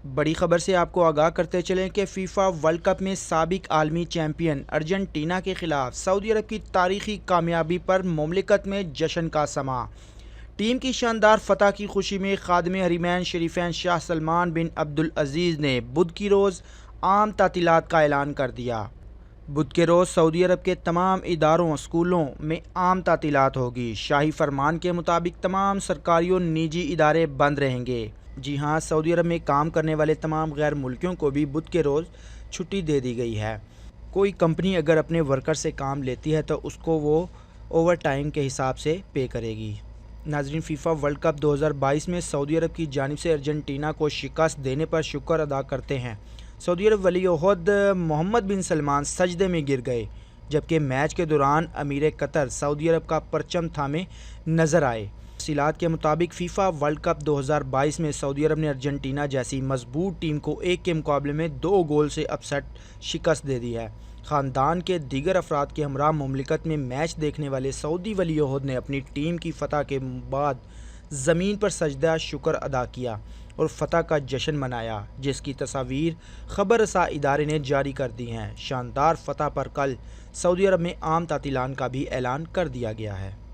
बड़ी खबर से आपको आगाह करते चलें कि फीफा वर्ल्ड कप में साबिक आलमी चैंपियन अर्जेंटीना के खिलाफ सऊदी अरब की तारीखी कामयाबी पर मुमलिकत में जश्न का समा। टीम की शानदार फतह की खुशी में खादिम हरीमैन शरीफैन शाह सलमान बिन अब्दुल अजीज़ ने बुध की रोज़ आम तातीलात का ऐलान कर दिया। बुध के रोज़ सऊदी अरब के तमाम इदारों स्कूलों में आम तातीलात होगी। शाही फरमान के मुताबिक तमाम सरकारी और निजी इदारे बंद रहेंगे। जी हाँ, सऊदी अरब में काम करने वाले तमाम गैर मुल्कियों को भी बुध के रोज़ छुट्टी दे दी गई है। कोई कंपनी अगर अपने वर्कर से काम लेती है तो उसको वो ओवर टाइम के हिसाब से पे करेगी। नाज़रीन, फीफा वर्ल्ड कप 2022 में सऊदी अरब की जानिब से अर्जेंटीना को शिकस्त देने पर शुक्र अदा करते हैं। सऊदी अरब वली-ओ-अहद मोहम्मद बिन सलमान सजदे में गिर गए, जबकि मैच के दौरान अमीर कतर सऊदी अरब का परचम थामे नजर आए। तफसीलात के मुताबिक फीफा वर्ल्ड कप 2022 में सऊदी अरब ने अर्जेंटीना जैसी मजबूत टीम को 1 के मुकाबले में 2 गोल से अपसेट शिकस्त दे दी है। ख़ानदान के दीगर अफराद के हमरा मुमलिकत में मैच देखने वाले सऊदी वली-ओ-अहद ने अपनी टीम की फतह के बाद ज़मीन पर सजदा शुक्र अदा किया और फतह का जश्न मनाया, जिसकी तस्वीर खबर रसा इदारे ने जारी कर दी हैं। शानदार फतह पर कल सऊदी अरब में आम तातीलात का भी ऐलान कर दिया गया है।